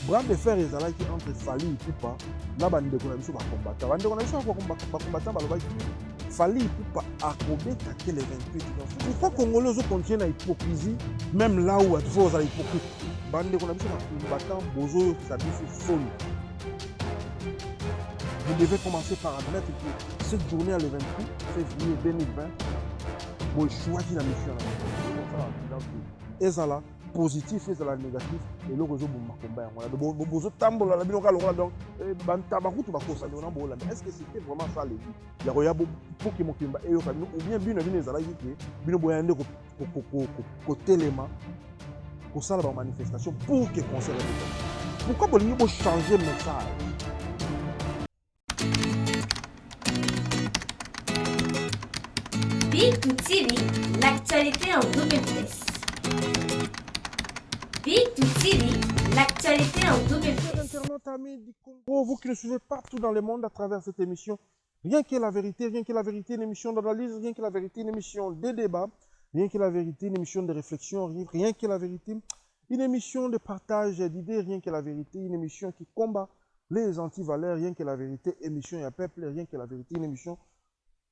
bras de fer ezalaki entre Fally Ipupa na bandeko na biso bakombata. Bandeko na biso bakombata balobaki Fally Ipupa akobeta te le 28. Pourquoi Congolais ozocontinue na hypocrisie même là où atufa ozala hypocrite? Bandeko na biso bakombata bozoyokisa biso soni. Vous devez commencer par admettre que cette journée, le 28 février 2020, vous choisissez la mission. Et ça là, positif et ça là négatif, et le réseau vous combat. Vous tambour la bino kalola donc bantabaku tu bakosa na bola. Est-ce que c'était vraiment ça le but? Il y a roya pour que mokimba et yo kabino ou bien bino bino ezala yiki bino boyande ko téléma ko sala ba manifestation pour que conseil. Pourquoi bolingo bo changer message? Big2 TV, l'actualité en double vitesse. Big2 TV, l'actualité en double vitesse. Internautes amis du Congo, vous qui le suivez partout dans le monde à travers cette émission, rien que la vérité, une émission d'analyse, rien que la vérité, une émission de débat, rien que la vérité, une émission de réflexion, rien que la vérité, une émission de partage d'idées, rien que la vérité, une émission qui combat les antivaleurs, rien que la vérité, émission et un peuple, rien que la vérité, une émission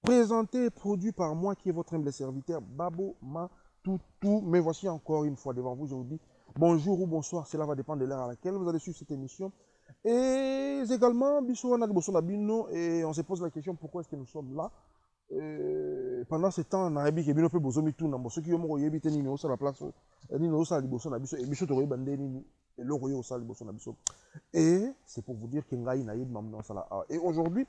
présenté et produit par moi qui est votre humble serviteur Babo Matoutou. Mais voici encore une fois devant vous, je vous dis bonjour ou bonsoir, cela va dépendre de l'heure à laquelle vous allez suivre cette émission. Et également, et on se pose la question pourquoi est-ce que nous sommes là. Pendant ce temps, on a dit que nous avons besoin de tout. Ceux qui ont évité de nous la place, et c'est pour vous dire que et aujourd'hui,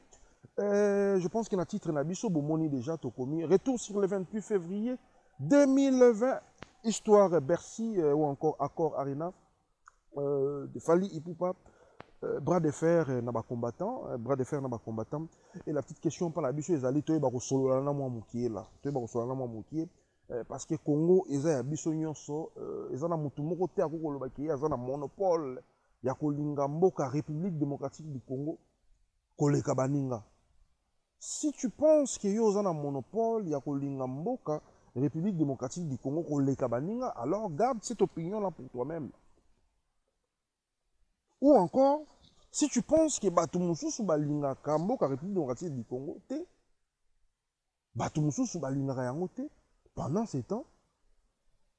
je pense que le titre Nabiso Bomoni déjà Tokomi. Retour sur le 28 février 2020, histoire Bercy ou encore Accord Arena de Fally Ipupa, bras de fer naba combattant, bras de fer naba combattant. Et la petite question par la biso ezali toye bako solo na moi mukie là, toye bako solo na moi mukie parce que Congo eza ya biso nyonso eza na mutu moko te akoko lobaki eza na monopole ya kolinga mboka République démocratique du Congo koleka baninga. Si tu penses que yo a un monopole, il y a kolinga mboka, République démocratique du Congo, koleka baninga, alors garde cette opinion-là pour toi-même. Ou encore, si tu penses que Batumusu sou balinga mboka République démocratique du Congo, te, Batumusu sou balinga yango te, pendant ces temps,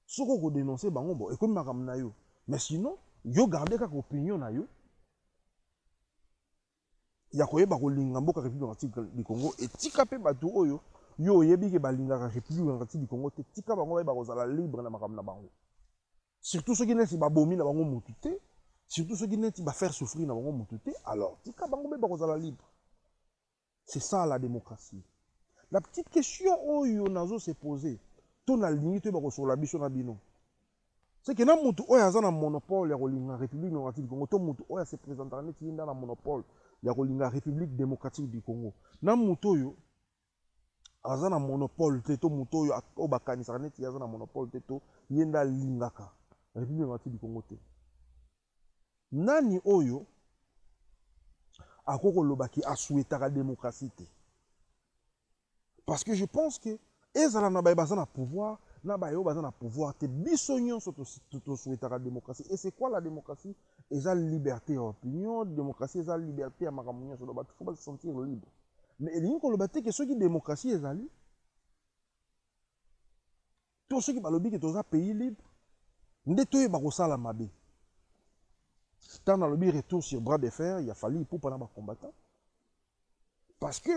ce qu'on dénonce bango bon, et comme makam na yo. Mais sinon, yo garde kaka opinion na yo. Ya koyeba kolinga mboka République démocratique du Congo et tika pe batu oyo yo yebi ke balinga République démocratique du Congo te tika bango ba kozala libre na makambo na bango. Surtout ceux qui neti ba bomi na bango mutu te, surtout ceux qui neti ba faire souffrir na bango mutu te, alors tika bango ba kozala libre. C'est ça la démocratie. La petite question oyo nazo se poser, to na lingi to ba kosola biso na bino. C'est que na mutu oyo azana monopole ya kolinga République démocratique du Congo, to mutu oyo se présentera neti yinda na monopole ya kolinga République démocratique du Congo. Na mutoyo azana monopole teto mutoyo obakanisa neti azana monopole teto yenda lingaka République démocratique du Congo te. Nani oyo akoko lobaki asouetaka démocratie te. Parce que je pense que ezala na baye bazana pouvoir na baye bazana pouvoir te biso nyonso to souetaka démocratie. Et c'est quoi la démocratie? Eza liberté d'opinion, démocratie eza liberté à makamunya sur le bateau, faut pas se sentir libre. Mais il y a une que ceux qui démocratie ezali, tous ceux qui balobi que tous un pays libre, ndetoye barosa la mabe. Tant dans le but retour sur bras de fer, il a fallu pour pendant combattant. Parce que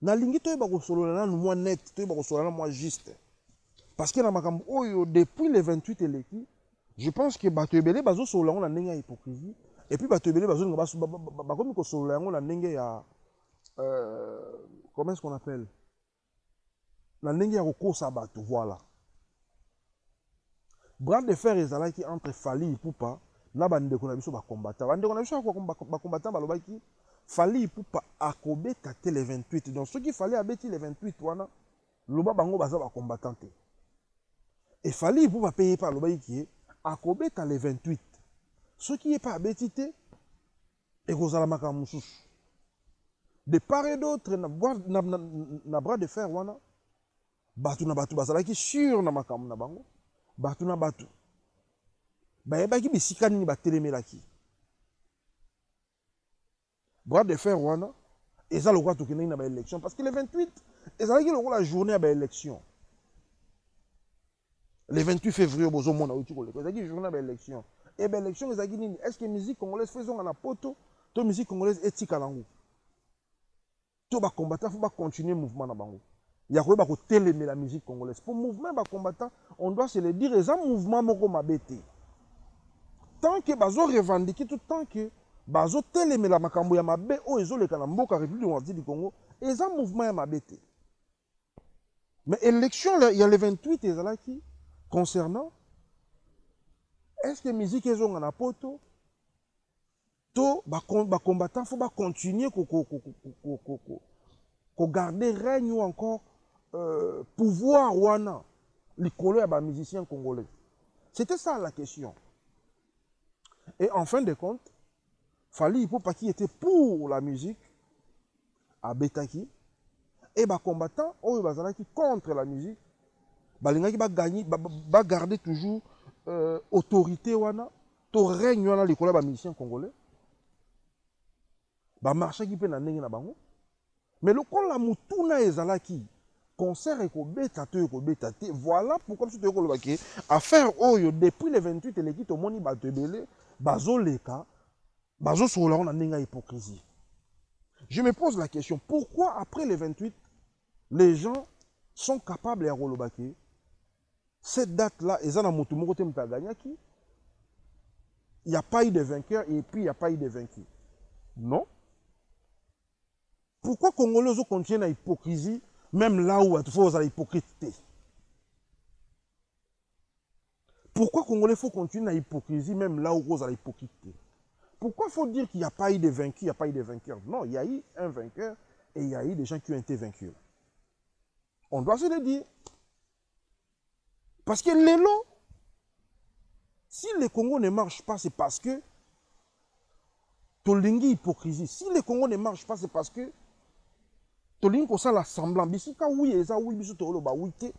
na lingi toye bakosolo na moi net, toye bakosolo na moi juste. Parce que na makambo oyo depuis le 28 eleki, je pense que bato ebele bazo solo yango na ndenge ya hypocrisie et puis bato ebele bazo bakomi ko solo yango na ndenge ya comment est-ce qu'on appelle na ndenge ya kokosa bato, voilà. Bras de fer ezalaki entre Fally Ipupa na bandeko na biso ba combattant. Bandeko na biso ba combattant balobaki Fally Ipupa akobeta te le 28. Donc ce qui fallait abeti le 28 wana loba bango baza ba combattant te. Et Fally Ipupa payer par lobaki akobeta le 28. Ce qui est pas abétité, et kozala makambo mosusu. De part et d'autre, na bras de fer wana, batu na batu bazalaki sur na makambo na bango, batu na batu bayebaki bisika nini batelemelaki. Bras de fer wana eza lokola tokendaki na baélection parce que le 28 ezalaki lokola journée ya baélection. Le 28 février bozomona outi koleka ezalaki journée ya baélection. Et baélection ezalaki nini? Est-ce que musique congolaise faisons na poto to musique congolaise etika nango? To ba combattant faut pas continuer mouvement na bango. Ya koyeba ko télémer la musique congolaise. Pour mouvement ba combattant, on doit se le dire eza mouvement moko mabete. Tant que bazo revendiquer tout tant que bazo télémer la makambo ya mabe o ezoleka na mboka République démocratique du Congo, eza mouvement ya mabete. Mais élection il y a le 28 ezalaki concernant est-ce que musique ezonga na poto to ba combattant faut ba continuer ko garder règne ou encore pouvoir wana likolo ya ba musiciens congolais. C'était ça la question. Et en fin de compte, Fally Ipupa qui était pour la musique à Betaki et ba combattant oyo bazalaki contre la musique balingaki ba gagner ba garder toujours autorité wana to règne wana likolo ba musiciens congolais ba marchaki pe na ndenge na bango. Mais le kon la mutuna ezalaki concert ekobeta to ekobeta te. Voilà pourquoi tout ekolobaki affaire oyo depuis le 28 eleki tomoni bato ebele bazoleka bazosola na ndenge ya hypocrisie. Je me pose la question, pourquoi après le 28 les gens sont capables ya kolobaki cette date là ezana mutu moko te mutaganyaki, il n'y a pas eu de vainqueur et puis il n'y a pas eu de vaincu. Non. Pourquoi Congolais continuent à hypocrisie, même là où il faut hypocrite? Pourquoi Congolais faut continuer à hypocrisie, même là où il faut hypocrite? Pourquoi il faut dire qu'il n'y a pas eu de vaincu, il n'y a pas eu de vainqueur? Non, il y a eu un vainqueur et il y a eu des gens qui ont été vaincus. On doit se le dire. Parce que l'élo, si le Congo ne marche pas, c'est parce que tolingi hypocrisie. Si le Congo ne marche pas, c'est parce que tolingi ko sala semblant. Bisika oui eza oui biso tolo ba oui te.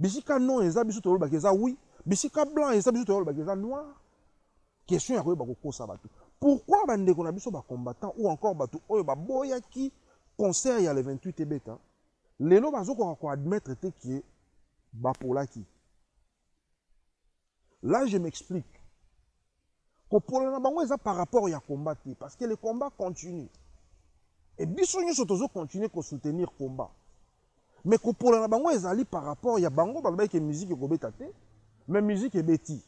Bisika non eza biso tolo ba eza oui. Bisika blanc eza biso tolo ba eza noir. Question ya koyeba ko sa bato. Pourquoi bande ko na biso ba combattant ou encore bato oyo ba boyaki concert ya le 28 ebeta. Lelo bazo ko admettre te ki ba polaki. Là je m'explique. Par rapport à combat, parce que le combat continue. Et biso nyo sotozo continue à soutenir le combat. Mais pour la bango ezali par rapport à bango ba que musique ekobeta te, mais musique ebeti.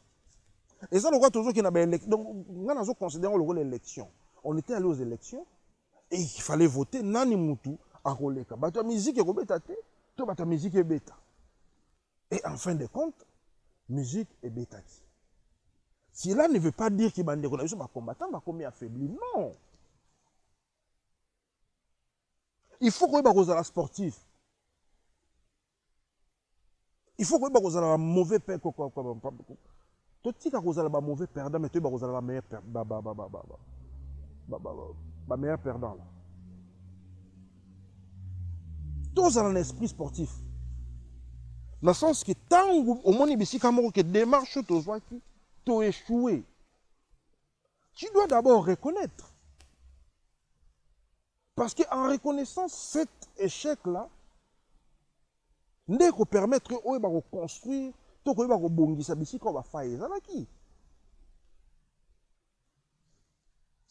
Et ça le quoi toujours qui na ba élection. Donc nga nazo considérer le rôle élection. On était allé aux élections et il fallait voter nani mutu akoleka. Ba ta musique ekobeta te, to ba ta musique ebeta. Et en fin de compte, musique ebetaki. Cela ne veut pas dire qu'il y a des combattants qui affaibli. Non. Il faut que vous soyez sportif. Il faut que vous soyez mauvais perdant. Tout ce que vous soyez mauvais perdant, mais vous soyez meilleur perdant. Tous ont un esprit sportif. Dans le sens que tant au moins il y a des démarches qui t'ont échoué. Tu dois d'abord reconnaître. Parce qu'en reconnaissant cet échec-là, nous devons permettre de construire, de rebondir, de faire.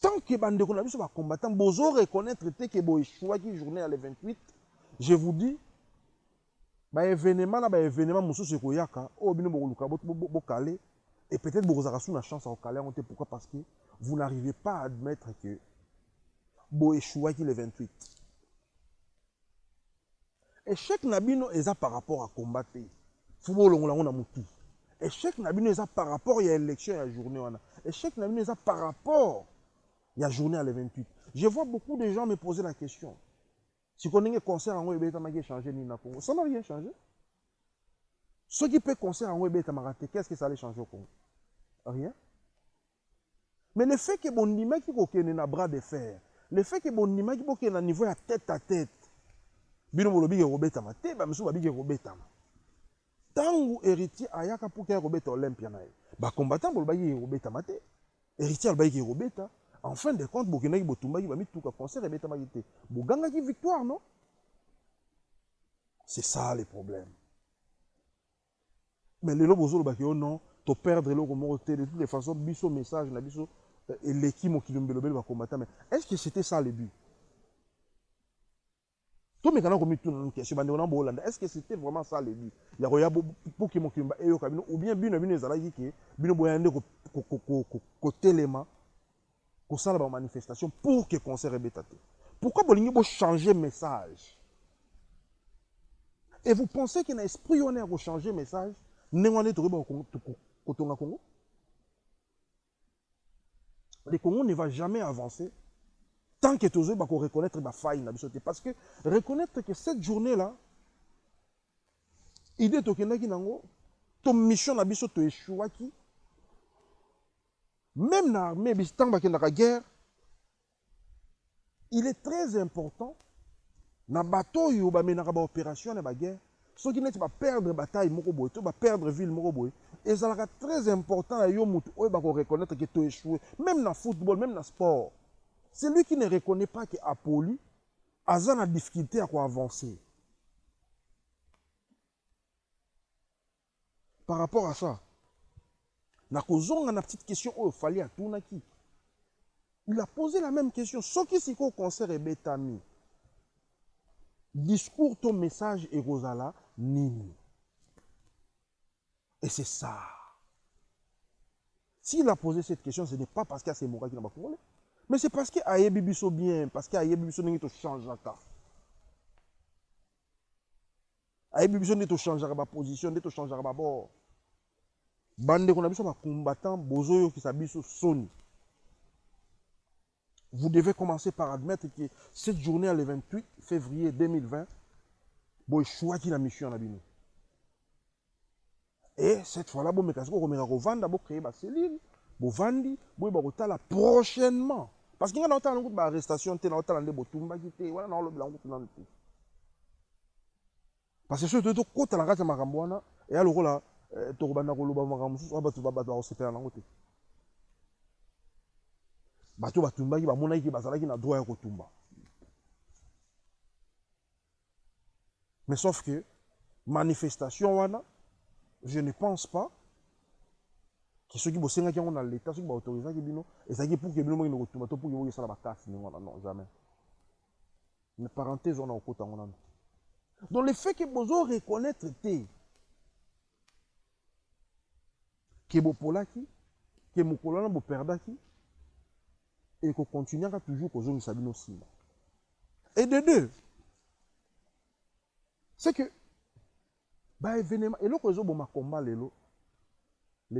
Tant que les combattants vont reconnaître que vous échoué la journée à le 28, je vous dis, événement, et peut-être que vous avez une chance à caler. Pourquoi? Parce que vous n'arrivez pas à admettre que vous échouez le 28. Échec nabino est par rapport à combattre. Football on a mutu. Échec nabino est par rapport à l'élection et à la journée. Échec nabino est par rapport à la journée à le 28. Je vois beaucoup de gens me poser la question. Si on a un concert en web, ça n'a changé ni na Congo. Ça n'a rien changé. Ce qui peut concert en web, qu'est-ce que ça allait changer au Congo? Rien. Mais le fait que bon nima qui est un bras de fer, le fait que bon nima qui est un niveau à tête, bino molobi robeta mate, ba msu babi robeta. Tangu héritier ayaka pour que robeta Olympia na. Combattant pour le bail robeta maté. Héritier le bail robeta. En fin de compte, Bokena qui botumba qui va mettre tout le concert et beta magité. Boganga qui victoire, non? C'est ça les problèmes. Mais les lobos au bakio non, to perdre le remonter de toutes les façons, biso message na biso et l'équipe qui l'embelobel va combattre. Mais est-ce que c'était ça le but? Tout me kana komi tout une question bande on Hollande. Est-ce que c'était vraiment ça le but? Il y a roya pour que mon kimba et yo kabino ou bien bino ezalaki ke bino boyande ko telema ko sala ba manifestation pour que concert rebétate. Pourquoi bolingi bo changer message? Et vous pensez qu'il y a un esprit on est changer message? Le Congo ne va jamais avancer tant que tu vas reconnaître ma faille. Parce que reconnaître que cette journée-là, idée de ton mission na biso to échouaki, même dans l'armée, dans la guerre, il est très important dans le bateau, il y a une opération dans la guerre. Ceux qui ne vont pas perdre la bataille, ils vont perdre la ville. Et ça sera très important de reconnaître que tu as échoué. Même dans le football, même dans le sport. Celui qui ne reconnaît pas qu'Apoli a la difficulté à avancer. Par rapport à ça, on a une petite question où il fallait à Tounaki. Il a posé la même question. Ce qui est au concert est bétami. Discours, ton message et Rosala, nini. Et c'est ça. S'il a posé cette question, ce n'est pas parce qu'il y a ces mots qui n'ont pas congolais. Mais c'est parce qu'il y a Bibiso bien, parce qu'il y a Bibiso qui change la carte. Aye Bibiso qui change la position, qui change la bord. Bande qu'on a besoin de combattant, bozoyo qui s'habille sur Sony. Vous devez commencer par admettre que cette journée, le 28 février 2020, vous choisissez la mission. Et cette fois-là, vous allez créer une cellule, vous allez la prochainement. Parce qu'il y a une arrestation, il y a une parce que ce que tu as la race Marambouana, et alors là, tu as bato batumba ki bamona ki bazalaki na droit ya kotumba. Mais sauf que manifestation wana, je ne pense pas que ceux qui bossent qui ont dans l'état, ceux qui autorisent qui bino et ça qui pour que bino mo kotumba to pour que ça la bakasse non jamais. Une parenthèse on a au côté on a. Donc le fait que bozo reconnaître té que bopolaki que mokolo na bo perdaki et qu'on continuera toujours aux zones sabino sima. Et de deux, c'est que bah événement et l'autre chose ma combat le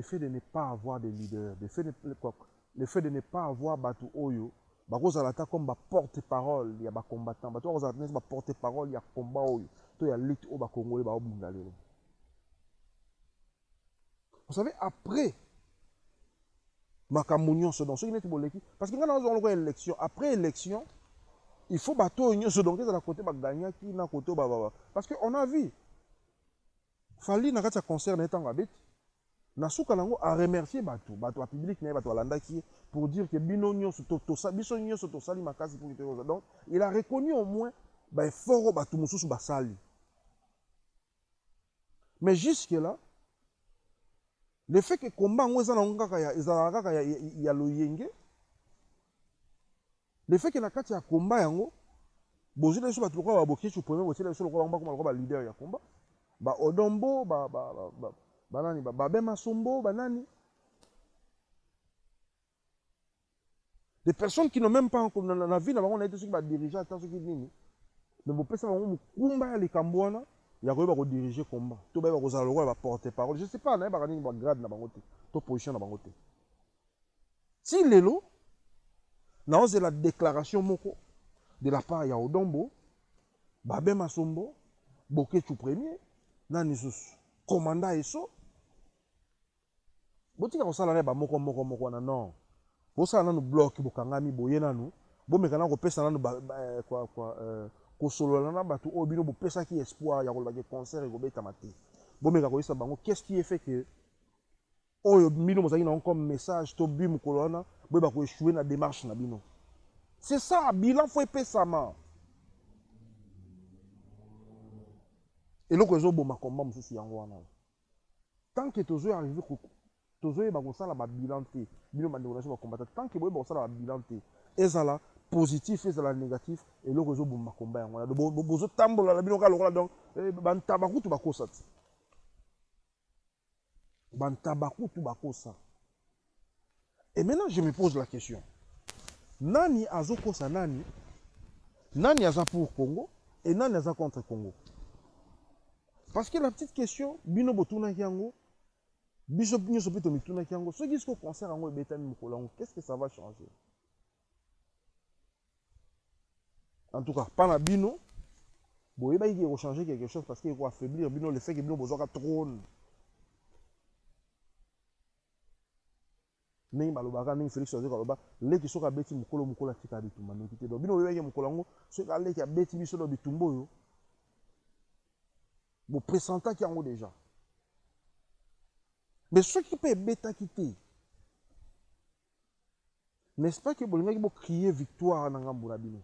fait de ne pas avoir de leader, le fait de ne pas avoir batu oyo, bah rozalata comme ba porte-parole, il y a ba combattant, bah rozalata ba porte-parole, il y a combat oyo, to ya lutte au ba congolais ba obunda lelo. Vous savez après Makamounion se donne ceux qui n'étaient pas l'équipe parce que quand on a une élection après élection il faut bateau union se donner de la côté gagner qui na côté parce que on a vu Fali na kati concert na etanga beti na suka nango a remercier bateau public na bateau alanda qui pour dire que bino union se to ça biso union se to sali makasi pour que donc il a reconnu au moins ba effort bateau mususu basali mais jusque là le fait que le combat ya loyenge, le fait que na kati ya combat yango, bozo na so ba tukwa ba bokié sur premier bokié sur le combat leader ya combat. Ba Odombo ba nani ba Bema Sombo ba nani. Des personnes qui n'ont même pas dans la vie na on a été ceux qui ba diriger tant ceux qui nini. Mais bo pesa bango mukumba ya likambwana. Il y a quoi diriger combat. Tout va va porter parole. Je ne sais pas, il y a un grade dans la position dans la si l'élo, c'est la déclaration moko de la part de Odombo, Babé Masombo, Boketu premier, Nani commandant ESO. Botika ko sala ba moko non. Bo sala na bloc bokangami boye nanu, bo mekana ko pesa nanu kosolola bato o bino bopesa ki espoir ya kolobaki concert et kobeta mate bomeka koyisa bango qu'est-ce qui est fait que oyo bino bozali na comme message to bi mokolo wana boyeba koéchouer na démarche na bino. C'est ça, bilan faut epesama. eloko ezoboma komba mosusu yango wana. Tant que tozo arrivé tozoyeba kosala babilan te bino bandeko na biso bakombata, tant que boyeba kosala babilan te ezala positif ezala négatif eloko ezoboma komba yango wana bozotambola na bino kaka lokola donc bantabakutu bakosa te. Bantabakutu bakosa. Et maintenant je me pose la question, nani azokosa nani? Nani aza pour Congo et nani aza contre Congo? Parce que la petite question, bino botuna yango, biso nyonso pe to mituna yango, ce qui se concerne yango ebetami mokolo yango, qu'est-ce que ça va changer? En tout cas, pas na bino, boyeba ki ko changer quelque chose parce qu'il faut affaiblir bino le fait que bino bozwaka trône. Ndenge balobaka ndenge Félix Ouzé kaloba leki soki abeti mokolo atika bitumba noki te. Donc bino oyebaki mokolo yango soki aleki abeti biso na bitumba oyo bo présentaki yango déjà. Mais ce qui peut ebetaki te, n'est-ce pas que bolingaki bo crier victoire na ngambo na bino?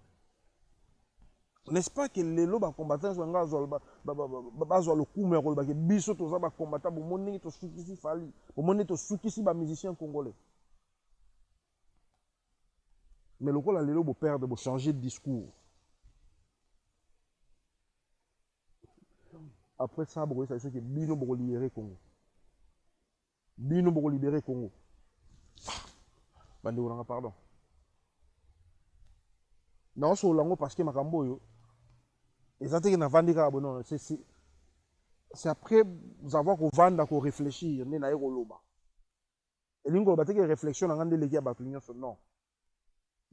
N'est-ce pas que lelo ba combattant banga bazwa lokumu ya kolobaki biso toza ba combattant bomoni to sukisi fali bomoni to sukisi ba musiciens congolais? Mais lokola lelo bo perdre bo changer de discours. Après ça, vous savez que bino pour libérer Congo. Bino pour libérer Congo. Pardon. Non, c'est au parce que Makambo yo. Et ça que na vandika non, c'est après avoir qu'on vanda qu'on réfléchir, né na loba. Et l'ingo bateke réflexion na ngande leki abatunyo non.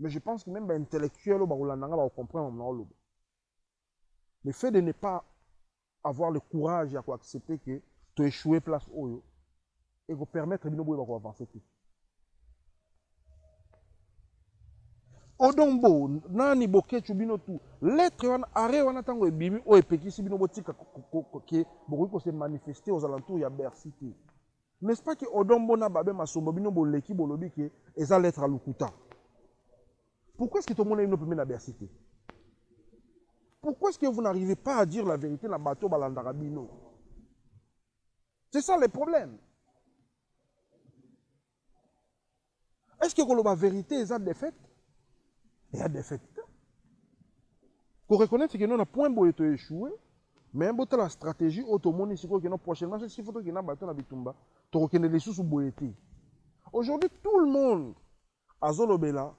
Mais je pense que même ba intellectuel ba rolandanga ba comprendre na loba. Le fait de ne pas avoir le courage à accepter que tu échoué place oyo et vous permettre de nous avancer. Odombo nani bokechu bino tu lettre wana are wana tango ebimi o epekisi bino botika ke bokoki ko se manifester aux alentours ya Bercy. N'est-ce pas que Odombo na babe masombo bino boleki bolobi ke eza lettre à Lukuta? Pourquoi est-ce que tout le monde est venu na Bercy? Pourquoi est-ce que vous n'arrivez pas à dire la vérité dans le bateau Balandarabino? C'est ça le problème. Est-ce que la vérité est une défaite? Il y a défaite. Pour reconnaître que nous avons point beau être échoué, mais un la stratégie automone ici que nous prochainement, c'est si faut que nous bateau na bitumba, tu reconnais les sous boété. Aujourd'hui, tout le monde a Zolobela.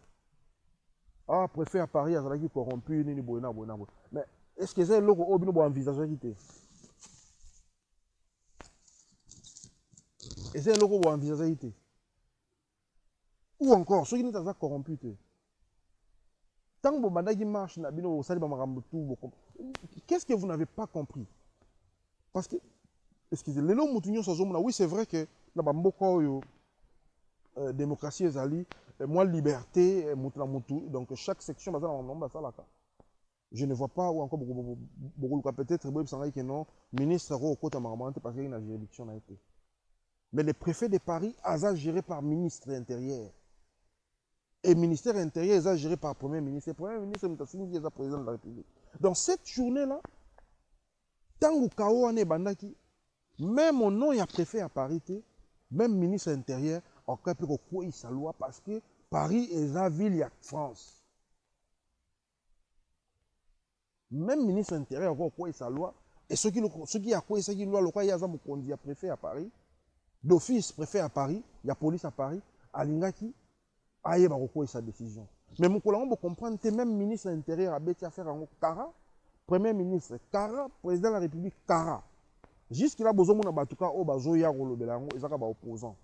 Ah, préfet à Paris, à qui corrompu, ni boina. Mais est-ce que c'est le logo obino envisager quitter? Et c'est le logo envisager quitter? Ou encore, ceux qui n'ont pas corrompu. Tant que vous marche, qu'est-ce que vous n'avez pas compris? Parce que, excusez, les lots oui, c'est vrai que la démocratie est allée, moi, liberté, donc chaque section, je ne vois pas où encore beaucoup peut-être que non, ministre au côté parce qu'il y a une juridiction. Mais le préfet de Paris a géré par ministre intérieur. Et le ministère intérieur est géré par le Premier ministre. Le Premier ministre est le président de la République. Dans cette journée-là, tant que Kao est bandaki, même au nom, il y a préfet à Paris, même ministre intérieur, on peut quoi sa loi parce que Paris est la ville, il y a France. Même ministre intérieur, on quoi sa loi. Et ceux qui a quoi sa loi, le quoi il y a un préfet à Paris, d'office préfet à Paris, il y a police à Paris, à Lingaki. Aïe, bah, sa décision. Mais mon collègue, on comprend que même ministre intérieur a bêté à faire un Kara, premier ministre Kara, président de la République Kara. Jusqu'à besoin de Batouka, au Bazoya, au Belango, et ça va opposant.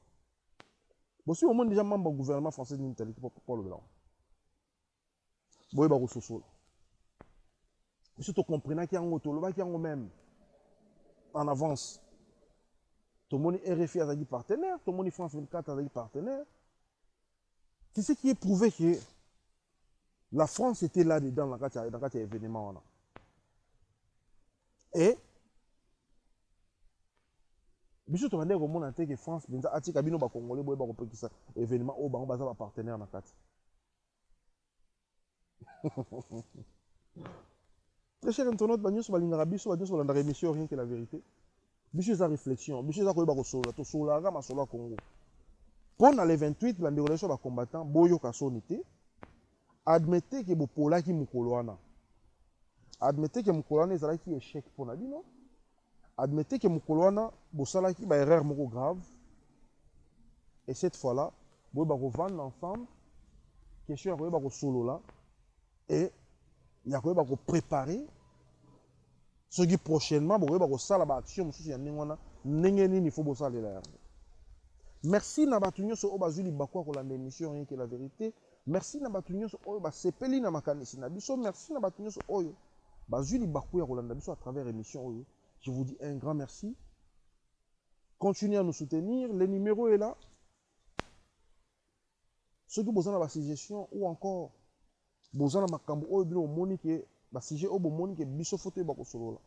Bon, si au moins déjà membre du gouvernement français d'une telle pour le Belango. Bon, il va au sol. Si tu comprends qu'il y a un auto, le qui est même en avance. Tout le monde RFI a dit partenaire, tout le monde France 24 a dit partenaire. C'est ce qui est prouvé que la France était là-dedans dans cet événement. Et biso tobandeki komona te ke France mpenza atika bino bakongolais boyeba kopekisa événement oyo bango baza bapartenaire na kati. Très cher internaute, banyonso balingaka biso banyonso balandaka émission rien que la vérité. Biso eza réflexion, biso eza koyeba kosolola tosololaka masolo ya Congo. Mpo na le 28 bandeko na biso bacombattant boyoka soni te. Admettez ke bopolaki mokolo wana. Admettez ke mokolo wana ezalaki échec mpo na bino. Admettez que mokolo wana bosalaki ba erreur moko grave. Et cette fois-là, boyeba kovanda ensemble. Question ya koyeba kosolola. Et ya koyeba kopréparer. Soki prochainement boyeba kosala ba action mosusu ya ndenge wana ndenge nini faut bosalela yango. Merci na bato nyonso oyo bazwi libaku kolanda émission rien que la vérité. Merci na bato nyonso oyo basepeli na makanisi na biso. Merci na bato nyonso oyo bazwi libaku ya kolanda biso à travers émission oyo. Je vous dis un grand merci. Continuez à nous soutenir. Le numéro est là. Ceux qui ont besoin de la suggestion ou encore besoin de makambo oyo bino monique ba sujet oyo monique biso photo ba kosolola.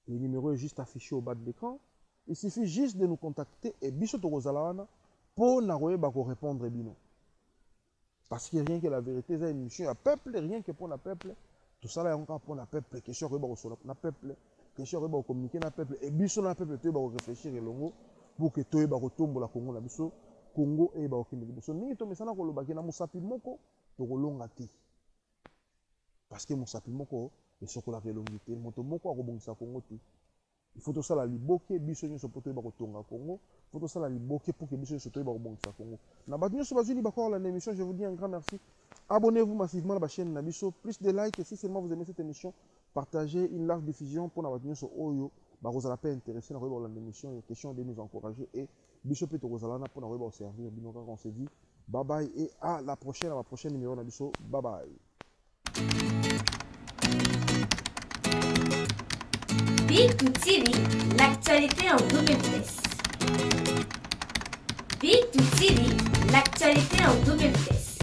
Le numéro est juste affiché au bas de l'écran. Il suffit juste de nous contacter et biso to kozala wana pour na koyeba ko répondre bino. Parce que rien que la vérité, c'est une mission à peuple, rien que pour le peuple. Tout ça là encore pour le peuple, question koyeba kosolola na peuple, question koyeba communiquer na peuple et biso na peuple to ba réfléchir elongo pour que to yeba kotombola Congo na biso, Congo e ba okende biso. Ningi to mesana ko lobaki na musapi moko to kolonga te. Parce que musapi moko e sokola kelongi te, moto moko akobongisa Congo te. Il faut tout ça la liboke biso nyonso poto ba kotonga Congo, il faut tout ça la liboke pour que biso nyonso to ba kobongisa Congo. Na ba nyonso bazwi libako la émission, je vous dis un grand merci. Abonnez-vous massivement à la chaîne Nabiso, plus de likes et si seulement vous aimez cette émission, partagez une large diffusion pour la nyonso oyo ba rozala pas intéressé na koyeba la émission, il y a question de nous encourager et biso pe to rozala na pour na koyeba servir bino quand on se dit bye bye et à la prochaine numéro Nabiso. Bye bye. Big2 TV, l'actualité en double vitesse. Big2 TV, l'actualité en double vitesse.